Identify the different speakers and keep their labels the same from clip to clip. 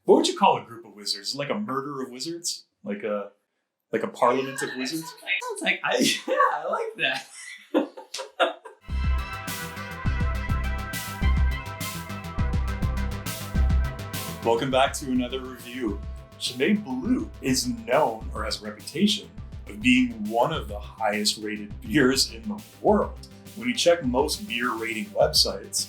Speaker 1: What would you call a group of wizards? Like a murder of wizards? Like a parliament of wizards?
Speaker 2: Sounds like I like that.
Speaker 1: Welcome back to another review. Chimay Blue is known, or has a reputation, of being one of the highest rated beers in the world. When you check most beer rating websites,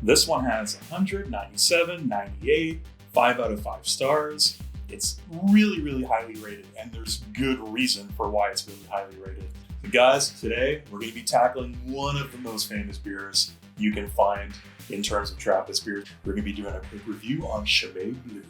Speaker 1: this one has 197, 98, 5 out of 5 stars. It's really, really highly rated, and there's good reason for why it's really highly rated. So guys, today we're going to be tackling one of the most famous beers you can find in terms of Trappist beers. We're going to be doing a quick review on Chimay Blue.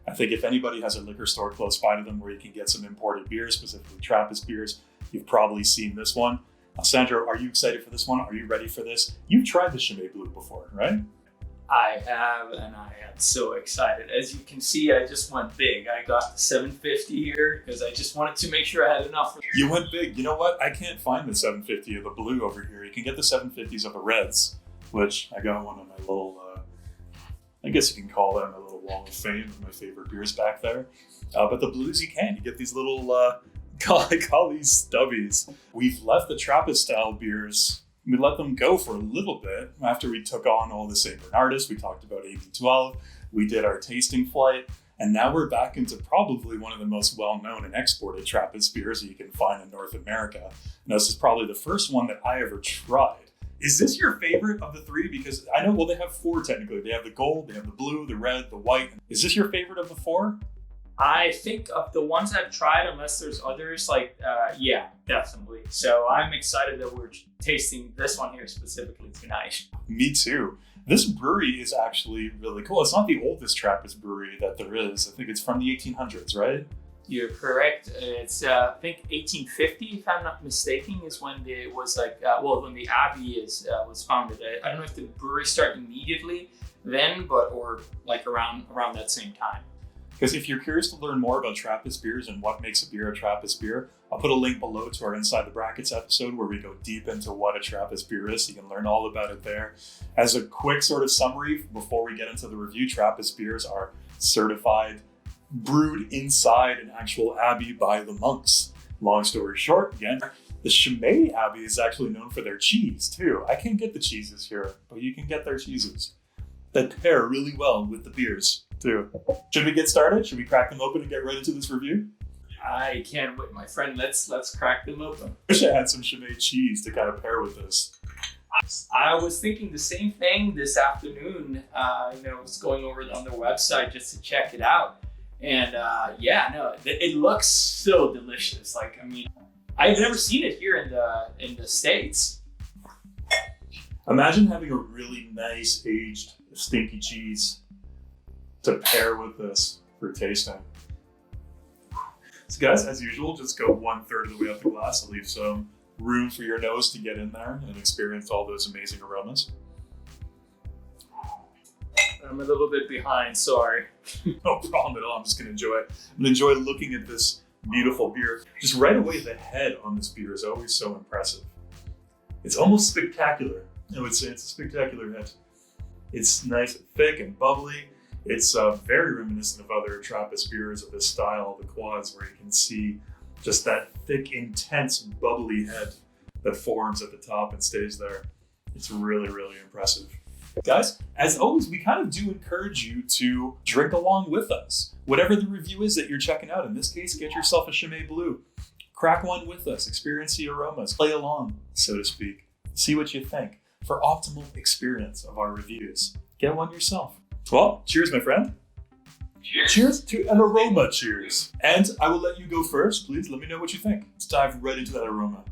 Speaker 1: I think if anybody has a liquor store close by to them where you can get some imported beers, specifically Trappist beers, you've probably seen this one. Sandra, are you excited for this one? Are you ready for this? You've tried the Chimay Blue before, right?
Speaker 2: I have, and I am so excited. As you can see, I just went big. I got the 750 here because I just wanted to make sure I had enough.
Speaker 1: You went big. You know what? I can't find the 750 of the blue over here. You can get the 750s of the reds, which I got one of my little, I guess you can call that my little wall of fame of my favorite beers back there. But the blues you can. You get these little, I call these stubbies. We've left the Trappist style beers. We let them go for a little bit after we took on all the St. Bernardus. We talked about AB12. We did our tasting flight. And now we're back into probably one of the most well-known and exported Trappist beers that you can find in North America. And this is probably the first one that I ever tried. Is this your favorite of the three? Because I know, well, they have four technically. They have the gold, they have the blue, the red, the white. Is this your favorite of the four?
Speaker 2: I think of the ones I've tried, unless there's others, yeah, definitely. So I'm excited that we're tasting this one here specifically tonight.
Speaker 1: Me too. This brewery is actually really cool. It's not the oldest Trappist brewery that there is. I think it's from the 1800s, right?
Speaker 2: You're correct. It's I think 1850, if I'm not mistaken, is when it was when the abbey was founded. I don't know if the brewery started immediately then, or around that same time.
Speaker 1: Because if you're curious to learn more about Trappist beers and what makes a beer a Trappist beer, I'll put a link below to our Inside the Brackets episode where we go deep into what a Trappist beer is. So you can learn all about it there. As a quick sort of summary before we get into the review, Trappist beers are certified, brewed inside an actual abbey by the monks. Long story short, again, the Chimay Abbey is actually known for their cheese too. I can't get the cheeses here, but you can get their cheeses that pair really well with the beers too. Should we get started? Should we crack them open and get right into this review?
Speaker 2: I can't wait, my friend. Let's crack them open.
Speaker 1: I wish I had some Chimay cheese to kind of pair with this.
Speaker 2: I was thinking the same thing this afternoon. I was going over on their website just to check it out. And it looks so delicious. I've never seen it here in the States.
Speaker 1: Imagine having a really nice aged stinky cheese to pair with this for tasting. So guys, as usual, just go 1/3 of the way up the glass to leave some room for your nose to get in there and experience all those amazing aromas.
Speaker 2: I'm a little bit behind, sorry.
Speaker 1: No problem at all. I'm just going to enjoy it. I'm going to enjoy looking at this beautiful beer. Just right away, the head on this beer is always so impressive. It's almost spectacular. I would say it's a spectacular head. It's nice and thick and bubbly. It's very reminiscent of other Trappist beers of this style, the quads, where you can see just that thick, intense, bubbly head that forms at the top and stays there. It's really, really impressive. Guys, as always, we kind of do encourage you to drink along with us. Whatever the review is that you're checking out, in this case, get yourself a Chimay Blue. Crack one with us, experience the aromas, play along, so to speak. See what you think. For optimal experience of our reviews, get one yourself. Well, cheers, my friend.
Speaker 2: Cheers.
Speaker 1: Cheers to an aroma cheers. And I will let you go first. Please let me know what you think. Let's dive right into that aroma.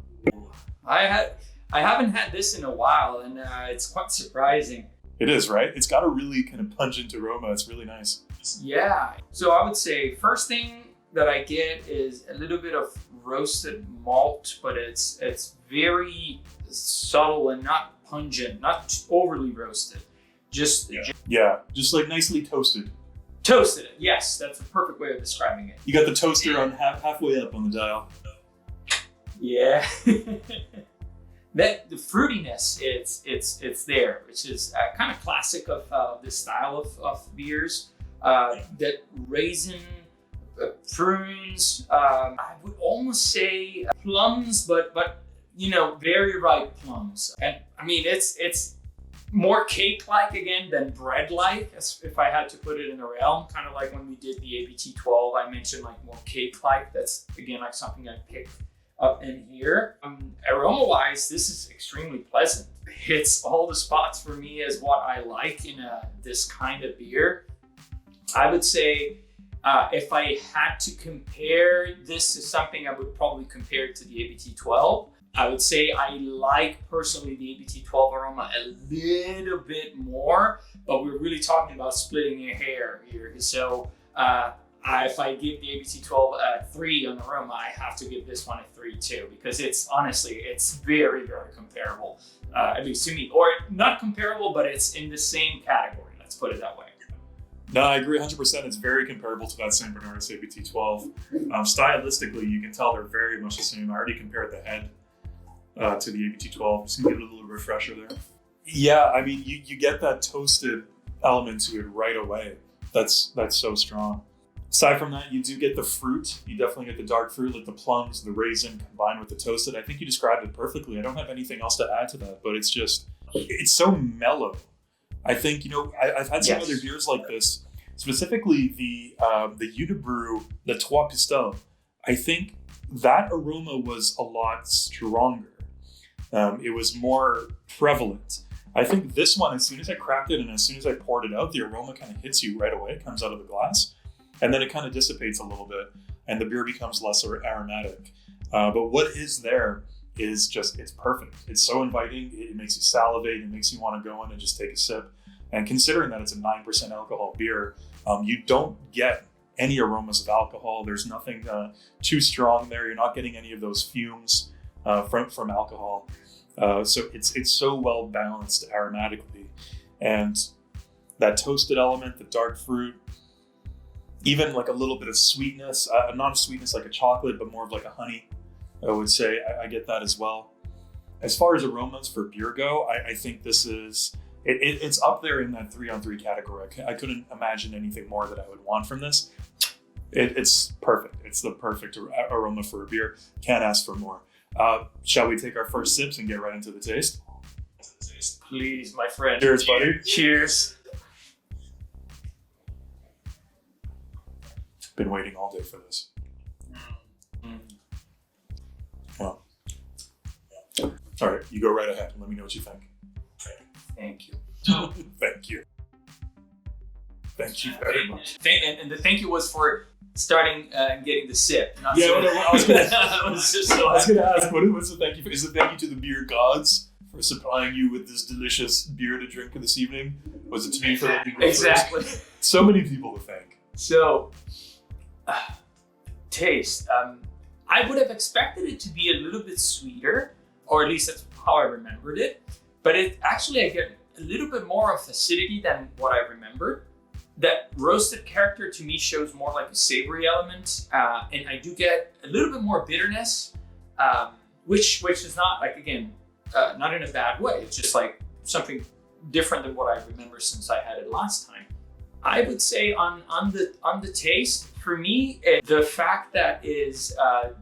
Speaker 2: I haven't had this in a while, and it's quite surprising.
Speaker 1: It is, right? It's got a really kind of pungent aroma. It's really nice.
Speaker 2: Yeah. So I would say first thing that I get is a little bit of roasted malt, but it's very subtle and not pungent, not overly roasted. Just
Speaker 1: like nicely toasted.
Speaker 2: Toasted. Yes, that's the perfect way of describing it.
Speaker 1: You got the toaster on halfway up on the dial.
Speaker 2: Yeah. That the fruitiness, it's there, which is kind of classic of this style of beers. That raisin, prunes, I would almost say plums, but very ripe plums. And I mean, it's more cake-like again than bread-like, as if I had to put it in a realm. Kind of like when we did the ABT 12, I mentioned like more cake-like. That's again like something I picked up in here. Aroma-wise, this is extremely pleasant. Hits all the spots for me as what I like in this kind of beer. I would say if I had to compare this to something, I would probably compare it to the ABT 12. I would say I like personally the ABT 12 aroma a little bit more, but we're really talking about splitting a hair here. So if I give the ABT 12 a 3 on aroma, I have to give this one a 3 too, because it's very, very comparable, at least to me. Or not comparable, but it's in the same category. Let's put it that way.
Speaker 1: No, I agree 100%. It's very comparable to that St. Bernardus ABT 12. Stylistically, you can tell they're very much the same. I already compared the head to the ABT 12. Just gonna give it a little refresher there. Yeah, I mean, you get that toasted element to it right away. That's so strong. Aside from that, you do get the fruit. You definitely get the dark fruit, like the plums, the raisin combined with the toasted. I think you described it perfectly. I don't have anything else to add to that, but it's so mellow. I think, I've had some other beers like this, specifically the Unibrew, the Trois Pistoles. I think that aroma was a lot stronger. It was more prevalent. I think this one, as soon as I cracked it and as soon as I poured it out, the aroma kind of hits you right away. It comes out of the glass. And then it kind of dissipates a little bit and the beer becomes less aromatic. But what is there is it's perfect. It's so inviting. It makes you salivate. It makes you want to go in and just take a sip. And considering that it's a 9% alcohol beer, you don't get any aromas of alcohol. There's nothing too strong there. You're not getting any of those fumes from alcohol. So it's so well balanced aromatically. And that toasted element, the dark fruit, even like a little bit of sweetness, not a sweetness like a chocolate, but more of like a honey, I would say. I get that as well. As far as aromas for beer go, I think this is, it's up there in that 3-on-3 category. I couldn't imagine anything more that I would want from this. It's perfect. It's the perfect aroma for a beer. Can't ask for more. Shall we take our first sips and get right into the taste?
Speaker 2: Please, my friend.
Speaker 1: Cheers, buddy.
Speaker 2: Cheers.
Speaker 1: Been waiting all day for this. Well, all right, you go right ahead and let me know what you think.
Speaker 2: Thank you.
Speaker 1: Thank you. Thank you very much.
Speaker 2: And the thank you was for starting and getting the sip. Not
Speaker 1: yeah, I was going to ask, what's the thank you for? Is the thank you to the beer gods for supplying you with this delicious beer to drink this evening? Was it to me for letting you go
Speaker 2: Exactly.
Speaker 1: first? So many people to thank.
Speaker 2: So, taste. I would have expected it to be a little bit sweeter, or at least that's how I remembered it. But I get a little bit more of acidity than what I remembered. That roasted character to me shows more like a savory element, and I do get a little bit more bitterness, which is not like, again, not in a bad way. It's just like something different than what I remember since I had it last time. I would say on the taste, for me, the fact that is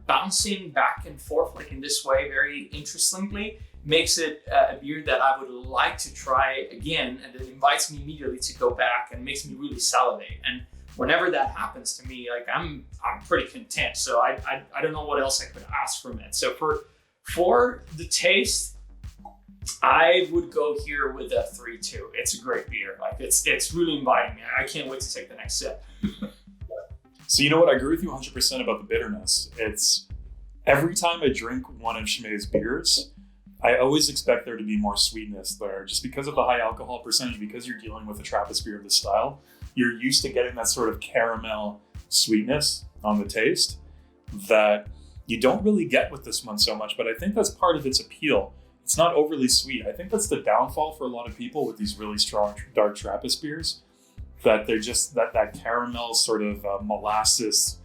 Speaker 2: bouncing back and forth like in this way very interestingly makes it a beer that I would like to try again, and it invites me immediately to go back and makes me really salivate. And whenever that happens to me, like I'm pretty content. So I don't know what else I could ask from it. So for the taste, I would go here with a 3-2. It's a great beer. Like it's really inviting me. I can't wait to take the next sip.
Speaker 1: So you know what? I agree with you 100% about the bitterness. It's every time I drink one of Chimay's beers, I always expect there to be more sweetness there, just because of the high alcohol percentage, because you're dealing with a Trappist beer of this style. You're used to getting that sort of caramel sweetness on the taste that you don't really get with this one so much, but I think that's part of its appeal. It's not overly sweet. I think that's the downfall for a lot of people with these really strong dark Trappist beers, that they're just that caramel sort of molasses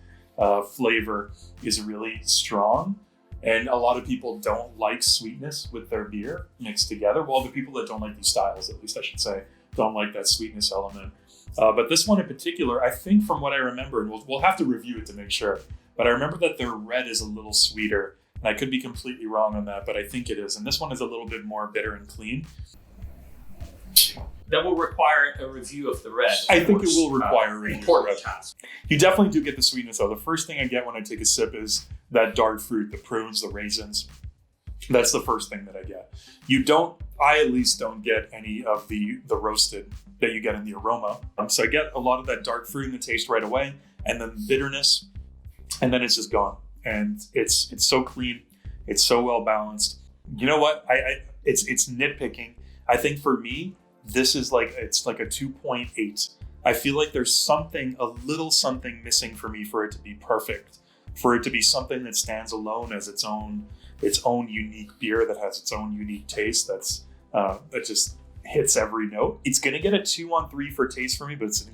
Speaker 1: flavor is really strong. And a lot of people don't like sweetness with their beer mixed together. Well, the people that don't like these styles, at least I should say, don't like that sweetness element. But this one in particular, I think from what I remember, and we'll have to review it to make sure, but I remember that their red is a little sweeter. And I could be completely wrong on that, but I think it is. And this one is a little bit more bitter and clean.
Speaker 2: That will require a review of the red.
Speaker 1: I think it will require a review.
Speaker 2: Important task.
Speaker 1: You definitely do get the sweetness though. The first thing I get when I take a sip is that dark fruit, the prunes, the raisins. That's the first thing that I get. I at least don't get any of the roasted that you get in the aroma. So I get a lot of that dark fruit in the taste right away, and then bitterness, and then it's just gone. And it's so clean. It's so well balanced. You know what? It's nitpicking. I think for me, this is it's like a 2.8. I feel like there's a little something missing for me for it to be perfect, for it to be something that stands alone as its own unique beer that has its own unique taste that just hits every note. It's going to get a 2 on 3 for taste for me, but it's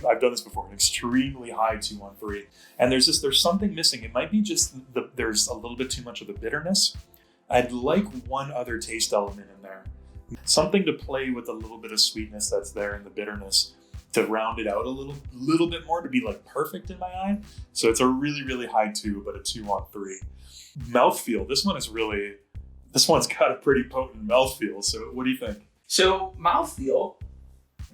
Speaker 1: I've done this before, an extremely high 2 on 3. And there's something missing. It might be just there's a little bit too much of the bitterness. I'd like one other taste element in there. Something to play with a little bit of sweetness that's there in the bitterness to round it out a little bit more, to be like perfect in my eye. So it's a really, really high 2, but a 2 on 3. Mouthfeel. This one's got a pretty potent mouthfeel. So what do you think?
Speaker 2: So mouthfeel,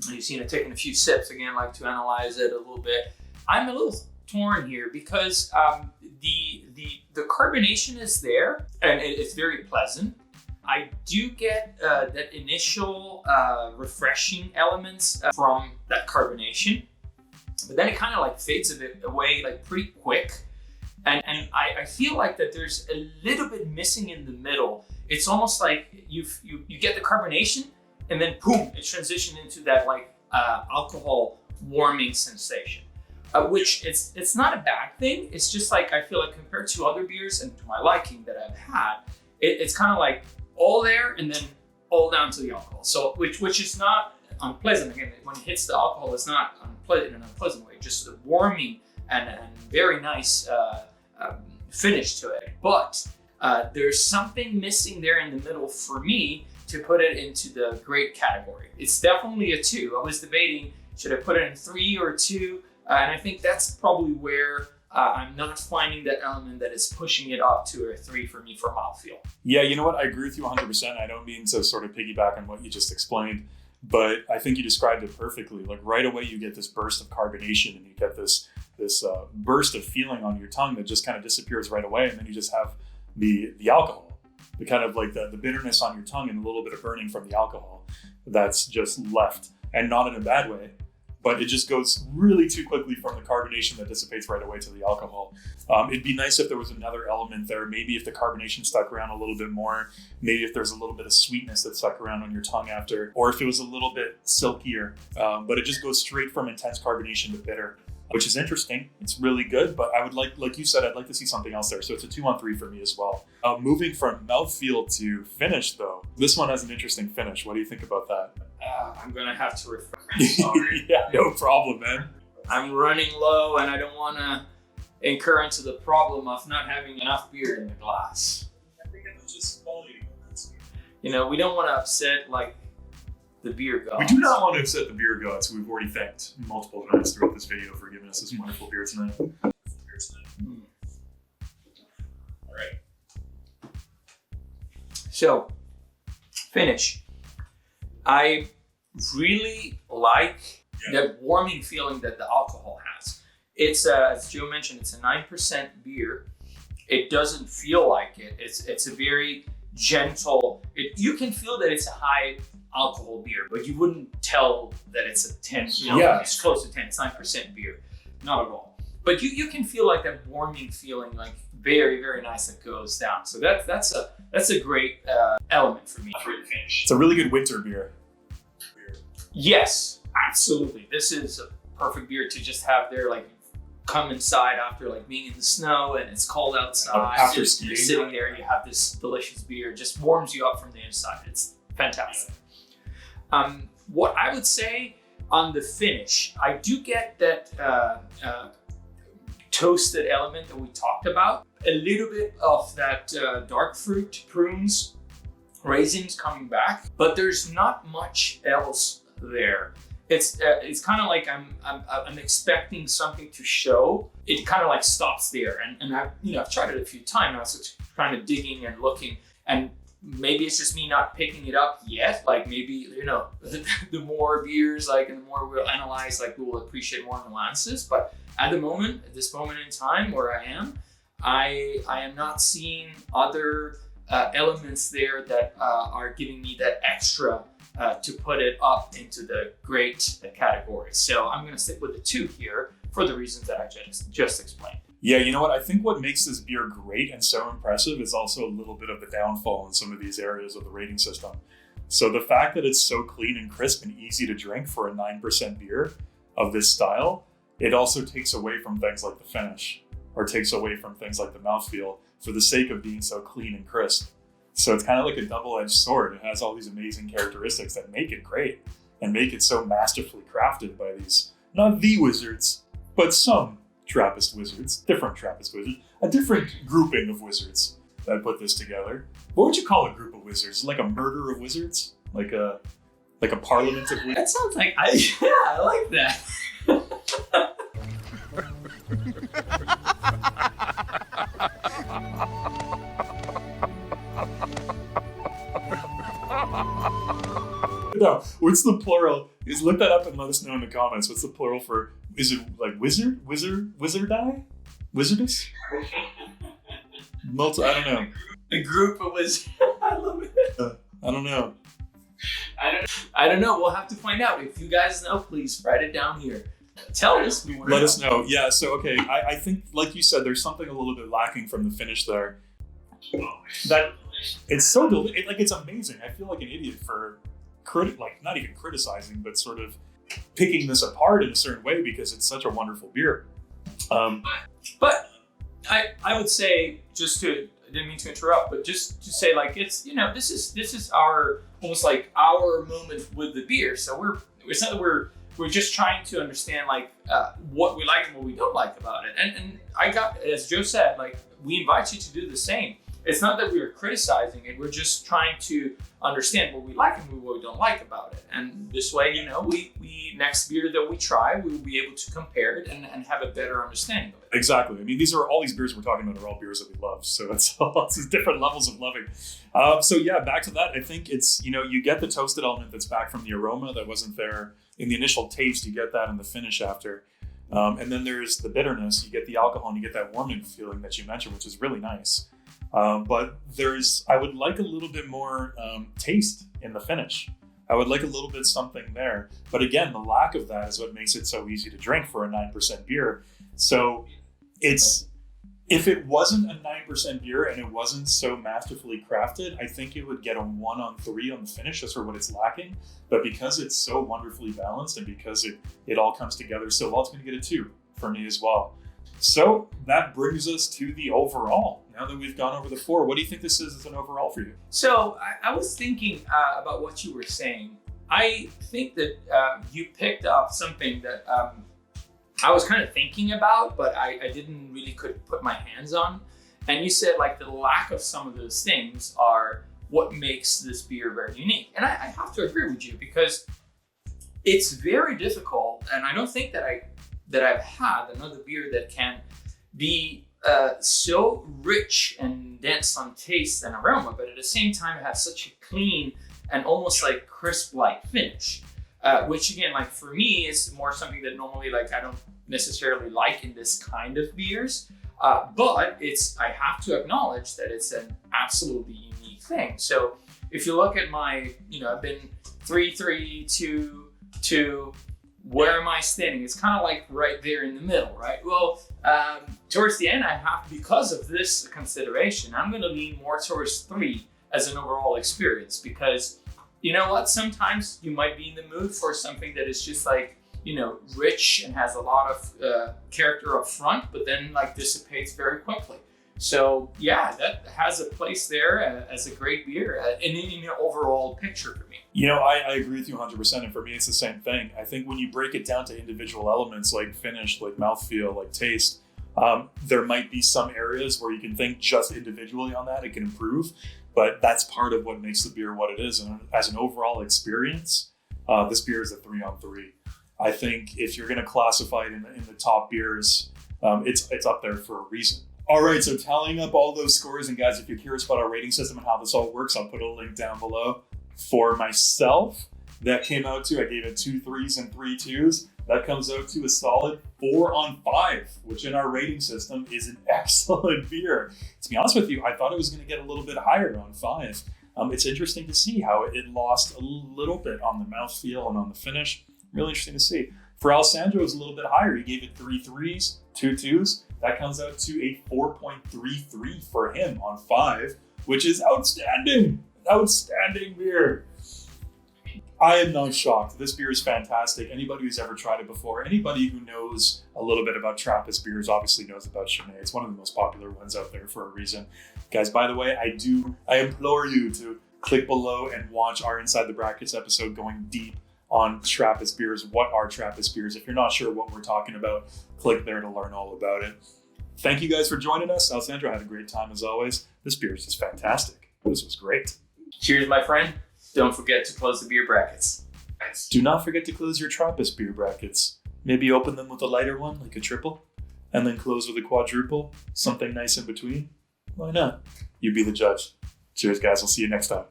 Speaker 2: you've seen it taking a few sips. Again, like to analyze it a little bit. I'm a little torn here because the carbonation is there and it's very pleasant. I do get that initial refreshing elements from that carbonation, but then it kind of like fades a bit away like pretty quick. And I feel like that there's a little bit missing in the middle. It's almost like you get the carbonation and then boom, it transitioned into that like alcohol warming sensation, which it's not a bad thing. It's just like, I feel like compared to other beers and to my liking that I've had, it's kind of like all there and then all down to the alcohol. So which is not unpleasant. Again, when it hits the alcohol, it's not unpleasant in an unpleasant way, just a warming and very nice finish to it. But there's something missing there in the middle for me to put it into the great category. It's definitely a 2. I was debating, should I put it in 3 or 2? And I think that's probably where I'm not finding that element that is pushing it up to a 3 for me for mouthfeel.
Speaker 1: Yeah, you know what? I agree with you 100%. I don't mean to sort of piggyback on what you just explained, but I think you described it perfectly. Like right away, you get this burst of carbonation and you get this burst of feeling on your tongue that just kind of disappears right away. And then you just have the alcohol, the kind of like the bitterness on your tongue and a little bit of burning from the alcohol that's just left, and not in a bad way, but it just goes really too quickly from the carbonation that dissipates right away to the alcohol. It'd be nice if there was another element there. Maybe if the carbonation stuck around a little bit more, maybe if there's a little bit of sweetness that stuck around on your tongue after, or if it was a little bit silkier. But it just goes straight from intense carbonation to bitter, which is interesting. It's really good, but I would like you said, I'd like to see something else there. So it's a 2 on 3 for me as well. Moving from mouthfeel to finish though, this one has an interesting finish. What do you think about that?
Speaker 2: I'm gonna have to refresh. Sorry.
Speaker 1: Yeah, no problem, man.
Speaker 2: I'm running low and I don't wanna incur into the problem of not having enough beer in the glass.
Speaker 1: I think it's just quality.
Speaker 2: You know, we don't wanna upset like the beer gods.
Speaker 1: We do not want to upset the beer gods, who we've already thanked multiple times throughout this video for giving us this wonderful beer tonight.
Speaker 2: All right. So, finish. I really like that warming feeling that the alcohol has. It's as Joe mentioned, it's a 9% beer. It doesn't feel like it. It's a very gentle. You can feel that it's a high alcohol beer, but you wouldn't tell that it's a 10. It's close to 10. It's 9% beer, not at all. but you can feel like that warming feeling, like very, very nice that goes down. So that's a great element for me for the finish.
Speaker 1: It's a really good winter beer.
Speaker 2: Yes, absolutely. This is a perfect beer to just have there, like come inside after like being in the snow and it's cold outside.
Speaker 1: After
Speaker 2: you're
Speaker 1: skiing.
Speaker 2: sitting there, you have this delicious beer, just warms you up from the inside. It's fantastic. What I would say on the finish, I do get that toasted element that we talked about. A little bit of that dark fruit, prunes, raisins coming back, but there's not much else there. It's kind of like I'm expecting something to show. It kind of like stops there, and I've tried it a few times now, so it's kind of digging and looking, and maybe it's just me not picking it up yet. Like maybe the more beers, like, and the more we'll analyze, like we will appreciate more nuances. But at this moment in time where I am not seeing other elements there that are giving me that extra to put it up into the great category. So I'm going to stick with the 2 here for the reasons that I just explained.
Speaker 1: Yeah, you know what? I think what makes this beer great and so impressive is also a little bit of the downfall in some of these areas of the rating system. So the fact that it's so clean and crisp and easy to drink for a 9% beer of this style, it also takes away from things like the finish, or takes away from things like the mouthfeel for the sake of being so clean and crisp. So it's kind of like a double-edged sword. It has all these amazing characteristics that make it great and make it so masterfully crafted by these, not the wizards, but some Trappist wizards, different Trappist wizards, a different grouping of wizards that put this together. What would you call a group of wizards? Like a murder of wizards? Like a parliament of wizards?
Speaker 2: That sounds like, I like that.
Speaker 1: No, what's the plural? Look that up and let us know in the comments. What's the plural for? Is it like wizard, wizardi, wizardess? I don't know.
Speaker 2: A group of wizards. I love it.
Speaker 1: I don't know.
Speaker 2: I don't know. We'll have to find out. If you guys know, please write it down here. Tell us.
Speaker 1: Let us know. Yeah. So okay, I think like you said, there's something a little bit lacking from the finish there. That it's so it's amazing. I feel like an idiot for not even criticizing, but sort of picking this apart in a certain way because it's such a wonderful beer.
Speaker 2: But I would say, I didn't mean to interrupt, but just to say, like, it's, this is our almost like our moment with the beer. So it's not that we're just trying to understand like what we like and what we don't like about it. And I got, as Joe said, like, we invite you to do the same. It's not that we're criticizing it. We're just trying to understand what we like and what we don't like about it. And this way, we next beer that we try, we will be able to compare it and have a better understanding of it.
Speaker 1: Exactly. I mean, all these beers we're talking about are all beers that we love. So it's different levels of loving. So yeah, back to that. I think it's, you get the toasted element that's back from the aroma that wasn't there in the initial taste. You get that in the finish after. And then there's the bitterness. You get the alcohol and you get that warming feeling that you mentioned, which is really nice. But I would like a little bit more taste in the finish. I would like a little bit something there. But again, the lack of that is what makes it so easy to drink for a 9% beer. So if it wasn't a 9% beer and it wasn't so masterfully crafted, I think it would get a 1 on 3 on the finish just for what it's lacking. But because it's so wonderfully balanced and because it all comes together so well, it's going to get a 2 for me as well. So that brings us to the overall. Now that we've gone over the 4, what do you think this is as an overall for you?
Speaker 2: So I was thinking about what you were saying. I think that you picked up something that I was kind of thinking about, but I didn't really could put my hands on. And you said like the lack of some of those things are what makes this beer very unique. And I have to agree with you because it's very difficult. And I don't think that I've had another beer that can be so rich and dense on taste and aroma, but at the same time have such a clean and almost like crisp-like finish. Which again, like for me, is more something that normally like I don't necessarily like in this kind of beers. But I have to acknowledge that it's an absolutely unique thing. So if you look at my, I've been 3, 3, 2, 2, where am I standing? It's kind of like right there in the middle, right? Well, towards the end, I have, because of this consideration, I'm going to lean more towards 3 as an overall experience, because you know what? Sometimes you might be in the mood for something that is just like, you know, rich and has a lot of character up front, but then like dissipates very quickly. So yeah, that has a place there as a great beer in the overall picture for me.
Speaker 1: You know, I agree with you 100%. And for me, it's the same thing. I think when you break it down to individual elements like finish, like mouthfeel, like taste, there might be some areas where you can think just individually on that, it can improve. But that's part of what makes the beer what it is. And as an overall experience, this beer is a 3 on 3. I think if you're going to classify it in the top beers, it's up there for a reason. All right, so tallying up all those scores, and guys, if you're curious about our rating system and how this all works, I'll put a link down below. For myself, that came out to, I gave it 2 3s and 3 2s. That comes out to a solid 4 on 5, which in our rating system is an excellent beer. To be honest with you, I thought it was going to get a little bit higher on 5. It's interesting to see how it lost a little bit on the mouthfeel and on the finish. Really interesting to see. For Alessandro, it was a little bit higher. He gave it 3 3s, 2 2s. That comes out to a 4.33 for him on 5, which is outstanding. Outstanding beer. I am not shocked. This beer is fantastic. Anybody who's ever tried it before, anybody who knows a little bit about Trappist beers obviously knows about Chimay. It's one of the most popular ones out there for a reason. Guys, by the way, I implore you to click below and watch our Inside the Brackets episode going deep on Trappist beers. What are Trappist beers? If you're not sure what we're talking about, click there to learn all about it. Thank you guys for joining us. Alessandro had a great time as always. This beer is just fantastic. This was great.
Speaker 2: Cheers, my friend. Don't forget to close the beer brackets.
Speaker 1: Do not forget to close your Trappist beer brackets. Maybe open them with a lighter one, like a triple, and then close with a quadruple, something nice in between. Why not? You be the judge. Cheers, guys. We'll see you next time.